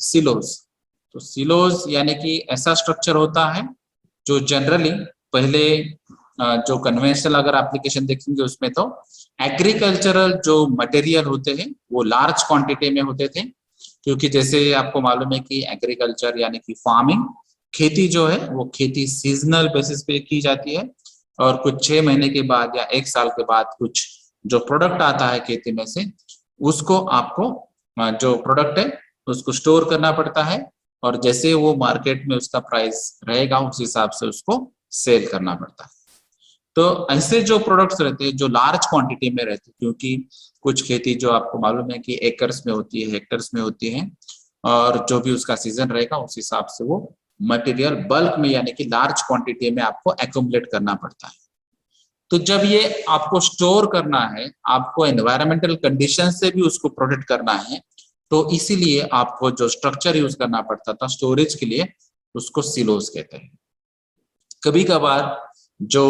Silos. तो silos यानी कि ऐसा स्ट्रक्चर होता है जो जनरली पहले जो कन्वेंशनल अगर एप्लीकेशन देखेंगे उसमें तो एग्रीकल्चरल जो मटेरियल होते हैं वो लार्ज क्वांटिटी में होते थे, क्योंकि जैसे आपको मालूम है कि एग्रीकल्चर यानी कि फार्मिंग, खेती जो है वो खेती सीजनल बेसिस पे की जाती है, और कुछ 6 महीने के बाद या 1 साल के बाद कुछ जो प्रोडक्ट आता है खेती में से उसको आपको जो प्रोडक्ट है उसको स्टोर करना पड़ता है, और जैसे वो मार्केट में उसका प्राइस रहेगा उस हिसाब से उसको सेल करना पड़ता है। तो ऐसे जो प्रोडक्ट्स रहते हैं जो लार्ज क्वांटिटी में रहते हैं, क्योंकि कुछ खेती जो आपको मालूम है कि एकर्स में होती है, हेक्टर्स में होती है, और जो भी उसका सीजन रहेगा उस हिसाब से वो मटेरियल बल्क में यानी कि लार्ज क्वांटिटी में आपको एक्यूमुलेट करना पड़ता है। तो जब ये आपको स्टोर करना है, आपको एनवायरमेंटल कंडीशन से भी उसको प्रोटेक्ट करना है, तो इसीलिए आपको जो स्ट्रक्चर यूज करना पड़ता था स्टोरेज के लिए उसको सिलोज कहते हैं। कभी कभार जो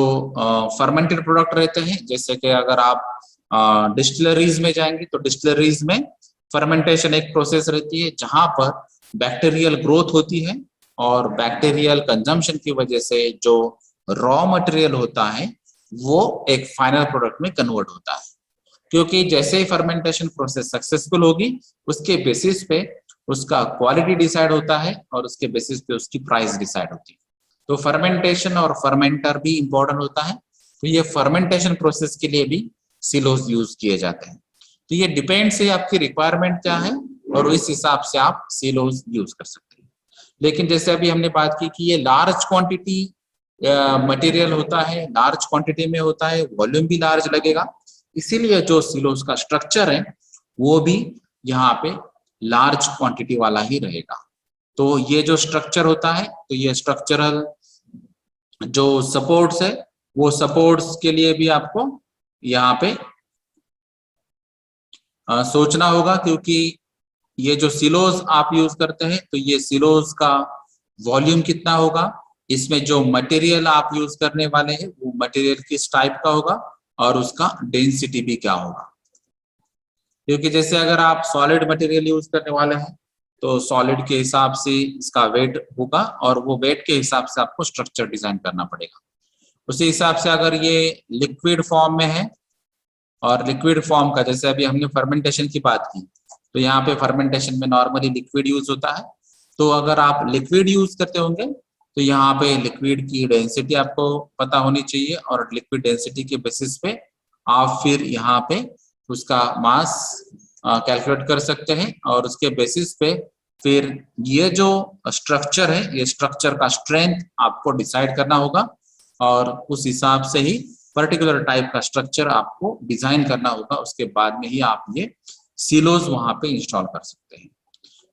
फर्मेंटेड प्रोडक्ट रहते हैं, जैसे कि अगर आप डिस्टिलरीज में जाएंगे तो डिस्टिलरीज में फर्मेंटेशन एक प्रोसेस रहती है जहां पर बैक्टीरियल ग्रोथ होती है, और बैक्टीरियल कंजम्पशन की वजह से जो रॉ मटेरियल होता है वो एक फाइनल प्रोडक्ट में कन्वर्ट होता है। क्योंकि जैसे ही फर्मेंटेशन प्रोसेस सक्सेसफुल होगी उसके बेसिस पे उसका क्वालिटी डिसाइड होता है, और उसके बेसिस पे उसकी प्राइस डिसाइड होती है। तो फर्मेंटेशन और फर्मेंटर भी इंपॉर्टेंट होता है, तो ये फर्मेंटेशन प्रोसेस के लिए भी सिलोज यूज किए जाते हैं। तो ये डिपेंड से आपकी रिक्वायरमेंट क्या है और इस हिसाब से आप सिलोज यूज कर सकते हैं। लेकिन जैसे अभी हमने बात की कि ये लार्ज क्वांटिटी मटेरियल होता है, लार्ज क्वांटिटी में होता है, वॉल्यूम भी लार्ज लगेगा, इसीलिए जो सिलोज का स्ट्रक्चर है वो भी यहाँ पे लार्ज क्वांटिटी वाला ही रहेगा। तो ये जो स्ट्रक्चर होता है, तो ये स्ट्रक्चरल जो सपोर्ट्स है वो सपोर्ट्स के लिए भी आपको यहाँ पे सोचना होगा, क्योंकि ये जो सिलोज आप यूज करते हैं तो ये सिलोज का वॉल्यूम कितना होगा, इसमें जो मटेरियल आप यूज करने वाले हैं वो मटेरियल किस टाइप का होगा, और उसका डेंसिटी भी क्या होगा। क्योंकि जैसे अगर आप सॉलिड मटेरियल यूज करने वाले हैं तो सॉलिड के हिसाब से इसका वेट होगा, और वो वेट के हिसाब से आपको स्ट्रक्चर डिजाइन करना पड़ेगा। उसी हिसाब से अगर ये लिक्विड फॉर्म में है, और लिक्विड फॉर्म का जैसे अभी हमने फर्मेंटेशन की बात की, तो यहाँ पे फर्मेंटेशन में नॉर्मली लिक्विड यूज होता है। तो अगर आप लिक्विड यूज करते होंगे तो यहाँ पे लिक्विड की डेंसिटी आपको पता होनी चाहिए, और लिक्विड डेंसिटी के बेसिस पे आप फिर यहाँ पे उसका मास कैलकुलेट कर सकते हैं, और उसके बेसिस पे फिर ये जो स्ट्रक्चर है ये स्ट्रक्चर का स्ट्रेंथ आपको डिसाइड करना होगा, और उस हिसाब से ही पर्टिकुलर टाइप का स्ट्रक्चर आपको डिजाइन करना होगा। उसके बाद में ही आप ये सिलोज वहां पे इंस्टॉल कर सकते हैं।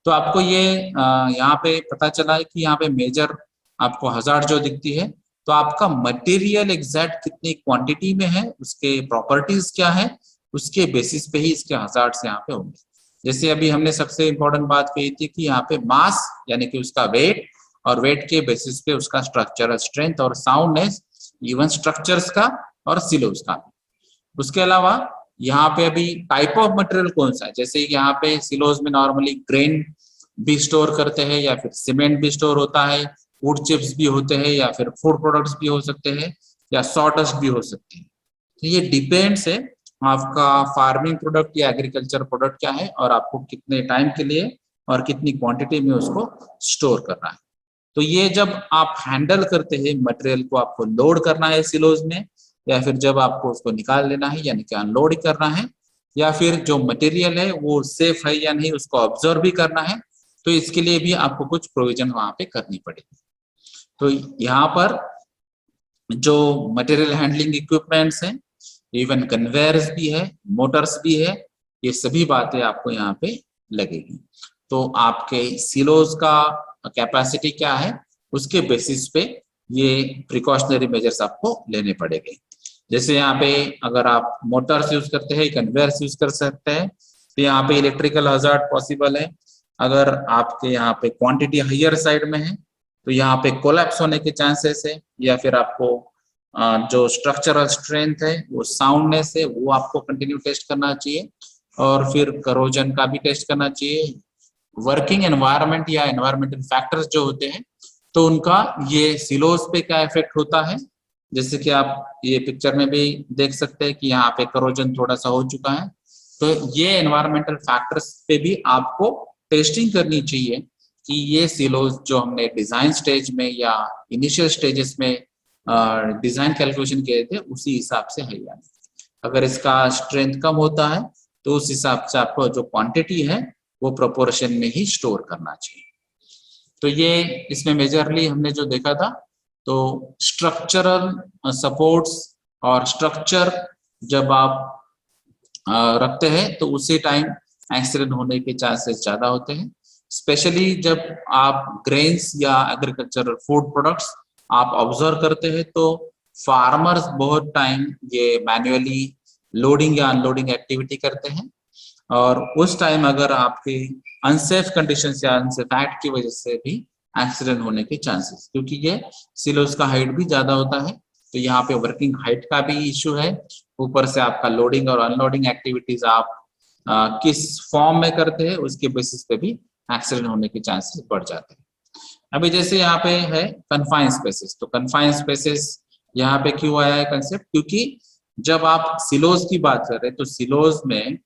तो आपको ये यहाँ पे पता चला है कि यहाँ पे मेजर आपको हजार्ड जो दिखती है, तो आपका मटेरियल एग्जैक्ट कितनी क्वांटिटी में है, उसके प्रॉपर्टीज क्या है, उसके बेसिस पे ही इसके हजार्ड्स यहाँ पे होंगे। जैसे अभी हमने सबसे इंपॉर्टेंट बात कही थी कि यहाँ पे मास यानी कि उसका वेट, और वेट के बेसिस पे उसका स्ट्रक्चरल स्ट्रेंथ और साउंडनेस, इवन स्ट्रक्चर्स का और सिलोज का। उसके अलावा यहाँ पे अभी टाइप ऑफ मटेरियल कौन सा है, जैसे यहाँ पे सिलोज में नॉर्मली ग्रेन भी स्टोर करते हैं, या फिर सीमेंट भी स्टोर होता है, वुड चिप्स भी होते हैं, या फिर फूड प्रोडक्ट्स भी हो सकते हैं, या सॉडस्ट भी हो सकते हैं। तो ये डिपेंड्स है आपका फार्मिंग प्रोडक्ट या एग्रीकल्चर प्रोडक्ट क्या है, और आपको कितने टाइम के लिए और कितनी क्वांटिटी में उसको स्टोर करना है। तो ये जब आप हैंडल करते हैं मटेरियल को, आपको लोड करना है सिलोज में, या फिर जब आपको उसको निकाल लेना है यानी कि अनलोड करना है, या फिर जो मटेरियल है वो सेफ है या नहीं उसको ऑब्जर्व भी करना है, तो इसके लिए भी आपको कुछ प्रोविजन वहां पे करनी पड़ेगी। तो यहाँ पर जो मटेरियल हैंडलिंग इक्विपमेंट्स हैं, इवन कन्वेयर्स भी है, मोटर्स भी है, ये सभी बातें आपको यहाँ पे लगेगी। तो आपके सिलोज का कैपेसिटी क्या है उसके बेसिस पे ये प्रिकॉशनरी मेजर्स आपको लेने पड़ेंगे। जैसे यहाँ पे अगर आप मोटर्स यूज करते हैं, कन्वेयर्स यूज कर सकते हैं, तो यहाँ पे इलेक्ट्रिकल हजार्ड पॉसिबल है। अगर आपके यहाँ पे क्वांटिटी हायर साइड में है तो यहाँ पे कोलैप्स होने के चांसेस है, या फिर आपको जो स्ट्रक्चरल स्ट्रेंथ है वो साउंडनेस है वो आपको कंटिन्यू टेस्ट करना चाहिए, और फिर करोजन का भी टेस्ट करना चाहिए, वर्किंग एनवायरनमेंट या एनवायरमेंटल फैक्टर्स जो होते हैं, तो उनका ये सिलोज पे क्या इफेक्ट होता है। जैसे कि आप ये पिक्चर में भी देख सकते हैं कि यहाँ पे करोजन थोड़ा सा हो चुका है। तो ये एनवायरमेंटल फैक्टर्स पे भी आपको टेस्टिंग करनी चाहिए कि ये सिलोज जो हमने डिजाइन स्टेज में या इनिशियल स्टेजेस में डिजाइन कैलकुलेशन किए थे उसी हिसाब से है या नहीं। अगर इसका स्ट्रेंथ कम होता है तो उस हिसाब से आपको जो क्वांटिटी है वो प्रोपोर्शन में ही स्टोर करना चाहिए। तो ये इसमें मेजरली हमने जो देखा था, तो स्ट्रक्चरल सपोर्ट्स और स्ट्रक्चर जब आप रखते हैं तो उसी टाइम एक्सीडेंट होने के चांसेस ज्यादा होते हैं। स्पेशली जब आप ग्रेन्स या एग्रीकल्चरल फूड प्रोडक्ट्स आप ऑब्जर्व करते हैं तो फार्मर्स बहुत टाइम ये मैन्युअली लोडिंग या अनलोडिंग एक्टिविटी करते हैं, और उस टाइम अगर आपकी अनसेफ कंडीशंस या अनसेफ एक्ट की वजह से भी एक्सीडेंट होने के चांसेस, क्योंकि ये सिलोज का हाइट भी ज्यादा होता है, तो यहाँ पे वर्किंग हाइट का भी इशू है। ऊपर से आपका लोडिंग और अनलोडिंग एक्टिविटीज आप किस फॉर्म में करते हैं उसके बेसिस पे भी एक्सीडेंट होने के चांसेस बढ़ जाते हैं। अभी जैसे यहाँ पे है कन्फाइंड स्पेसेस, तो कन्फाइंड स्पेसेस यहाँ पे क्यों आया है कंसेप्ट, क्योंकि जब आप सिलोज की बात कर रहे हैं तो सिलोज में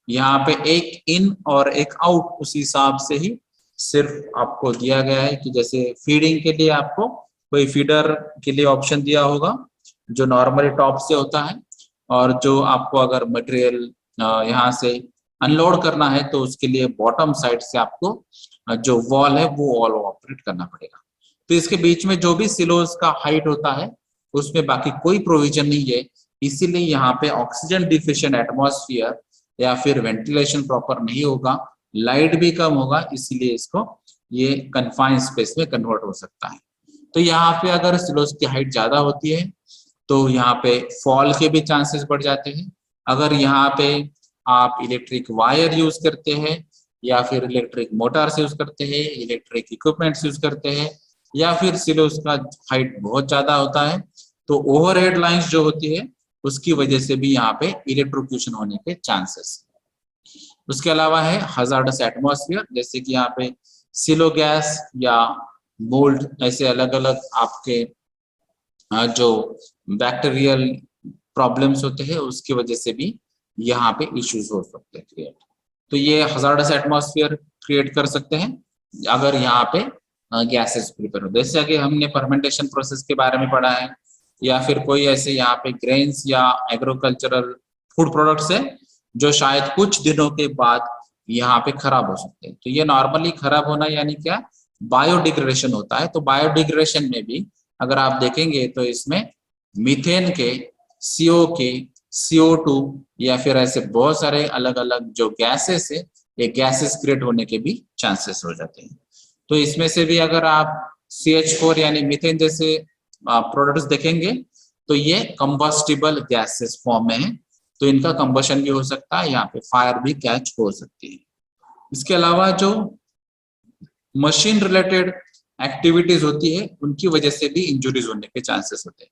यहाँ पे एक इन और एक आउट उस हिसाब से ही सिर्फ आपको दिया गया है कि जैसे फीडिंग के लिए आपको कोई फीडर के लिए ऑप्शन दिया होगा जो नॉर्मली टॉप से होता है, और जो आपको अगर मटेरियल यहाँ से अनलोड करना है तो उसके लिए बॉटम साइड से आपको जो वॉल है वो वॉल ऑपरेट करना पड़ेगा। तो इसके बीच में जो भी सिलोज का हाइट होता है उसमें बाकी कोई प्रोविजन नहीं है, इसीलिए यहाँ पे ऑक्सीजन डिफिशिएंट एटमॉस्फेयर या फिर वेंटिलेशन प्रॉपर नहीं होगा, लाइट भी कम होगा, इसीलिए इसको ये कन्फाइंड स्पेस में कन्वर्ट हो सकता है। तो यहाँ पे अगर सिलोज की हाइट ज्यादा होती है तो यहाँ पे फॉल के भी चांसेस बढ़ जाते हैं। अगर यहाँ पे आप इलेक्ट्रिक वायर यूज करते हैं या फिर इलेक्ट्रिक मोटर्स यूज करते हैं, इलेक्ट्रिक इक्विपमेंट्स यूज करते हैं, या फिर सिलोज का हाइट बहुत ज्यादा होता है तो ओवरहेड लाइंस जो होती है उसकी वजह से भी यहाँ पे इलेक्ट्रोक्यूशन होने के चांसेस। उसके अलावा है हजार्डस एटमॉस्फेयर, जैसे कि यहाँ पे सिलो गैस या मोल्ड, ऐसे अलग अलग आपके जो बैक्टीरियल प्रॉब्लम्स होते हैं उसकी वजह से भी यहाँ पे इश्यूज हो सकते हैं क्रिएट। तो ये हजार्डस एटमॉस्फेयर क्रिएट कर सकते हैं अगर यहाँ पे गैसेस प्रिपेयर हो। जैसे कि हमने फर्मेंटेशन प्रोसेस के बारे में पढ़ा है, या फिर कोई ऐसे यहाँ पे ग्रेन्स या एग्रीकल्चरल फूड प्रोडक्ट्स है जो शायद कुछ दिनों के बाद यहाँ पे खराब हो सकते हैं। तो ये नॉर्मली खराब होना यानी क्या, बायोडिग्रेडेशन होता है। तो बायोडिग्रेडेशन में भी अगर आप देखेंगे तो इसमें मीथेन के, CO के, CO2 या फिर ऐसे बहुत सारे अलग अलग जो गैसेस है ये गैसेस क्रिएट होने के भी चांसेस हो जाते हैं। तो इसमें से भी अगर आप CH4 यानी मीथेन जैसे प्रोडक्ट्स देखेंगे तो ये कंबस्टिबल गैसेस फॉर्म में है, तो इनका कंबशन भी हो सकता है, यहाँ पे फायर भी कैच हो सकती है। इसके अलावा जो मशीन रिलेटेड एक्टिविटीज होती है उनकी वजह से भी इंजुरीज होने के चांसेस होते हैं।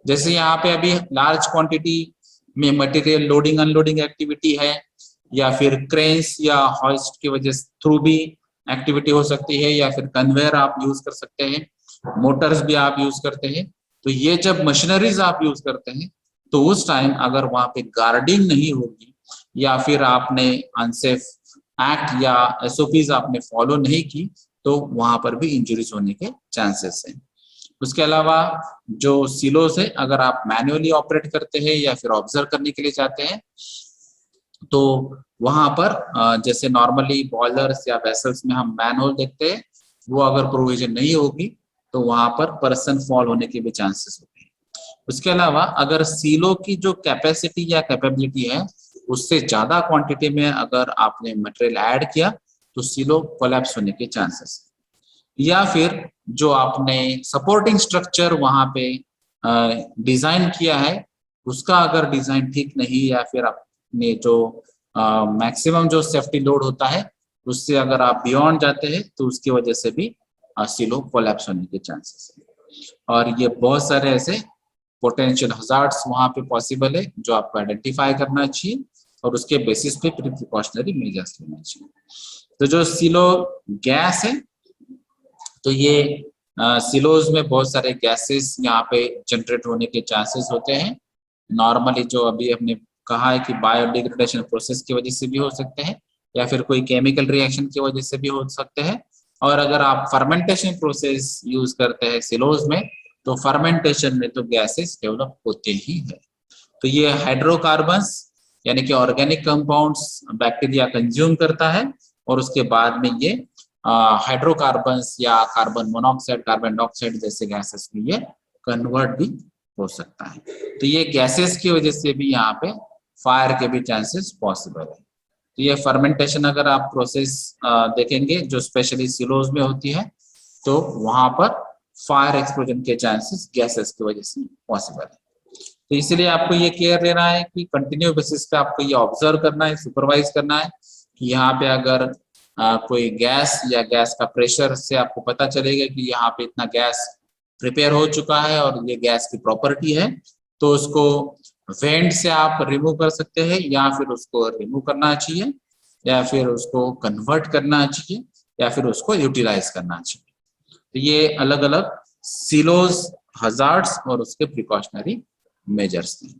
जैसे यहाँ पे अभी लार्ज क्वांटिटी में मटेरियल लोडिंग अनलोडिंग एक्टिविटी है, या फिर क्रेन्स या हॉइस्ट की वजह से थ्रू भी एक्टिविटी हो सकती है, या फिर कन्वेयर आप यूज कर सकते हैं, मोटर्स भी आप यूज करते हैं। तो ये जब मशीनरीज आप यूज करते हैं तो उस टाइम अगर वहां पे गार्डिंग नहीं होगी या फिर आपने अनसेफ एक्ट या SOPs आपने फॉलो नहीं की तो वहां पर भी इंजुरीज होने के चांसेस हैं। उसके अलावा जो सिलोस है अगर आप मैन्युअली ऑपरेट करते हैं या फिर ऑब्जर्व करने के लिए जाते हैं तो वहां पर जैसे नॉर्मली बॉयलर्स या वेसल्स में हम मैनहोल देखते हैं, वो अगर प्रोविजन नहीं होगी तो वहां पर पर्सन फॉल होने के भी चांसेस होते हैं। उसके अलावा अगर सीलो की जो कैपेसिटी या कैपेबिलिटी है उससे ज्यादा क्वांटिटी में अगर आपने मटेरियल ऐड किया तो सीलो कोलैप्स होने के चांसेस, या फिर जो आपने सपोर्टिंग स्ट्रक्चर वहां पे डिजाइन किया है उसका अगर डिजाइन ठीक नहीं, या फिर आपने जो मैक्सिमम जो सेफ्टी लोड होता है उससे अगर आप बियॉन्ड जाते हैं तो उसकी वजह से भी सिलो कोलैप्स होने के चांसेस है। और ये बहुत सारे ऐसे पोटेंशियल हजार्ड्स वहां पे पॉसिबल है जो आपको आइडेंटिफाई करना चाहिए और उसके बेसिस पे प्रिकॉशनरी मेजर्स लेना चाहिए। तो जो सिलो गैस है, तो ये सिलोज में बहुत सारे गैसेस यहाँ पे जनरेट होने के चांसेस होते हैं। नॉर्मली जो अभी हमने कहा है कि बायोडिग्रेडेशन प्रोसेस की वजह से भी हो सकते हैं, या फिर कोई केमिकल रिएक्शन की वजह से भी हो सकते हैं। और अगर आप फर्मेंटेशन प्रोसेस यूज करते हैं सिलोज में, तो फर्मेंटेशन में तो गैसेस डेवलप होते ही है। तो ये हाइड्रोकार्बन्स यानी कि ऑर्गेनिक कंपाउंड्स बैक्टीरिया कंज्यूम करता है, और उसके बाद में ये हाइड्रोकार्बन्स या कार्बन मोनोऑक्साइड, कार्बन डाइऑक्साइड जैसे गैसेस में ये कन्वर्ट भी हो सकता है। तो ये गैसेस की वजह से भी यहाँ पे फायर के भी चांसेस पॉसिबल है। तो ये फर्मेंटेशन अगर आप प्रोसेस देखेंगे जो स्पेशली सिलोज में होती है, तो वहां पर फायर एक्सप्लोजन के चांसेस गैसेस की वजह से पॉसिबल है। तो इसलिए आपको ये केयर लेना है कि कंटिन्यू बेसिस पे आपको ये ऑब्जर्व करना है, सुपरवाइज करना है कि यहाँ पे अगर कोई गैस या गैस का प्रेशर से आपको पता चलेगा कि यहाँ पे इतना गैस प्रिपेयर हो चुका है और ये गैस की प्रॉपर्टी है, तो उसको वेंट से आप रिमूव कर सकते हैं, या फिर उसको रिमूव करना चाहिए, या फिर उसको कन्वर्ट करना चाहिए, या फिर उसको यूटिलाइज करना चाहिए। तो ये अलग अलग सिलोज हजार्ड्स और उसके प्रिकॉशनरी मेजर्स हैं।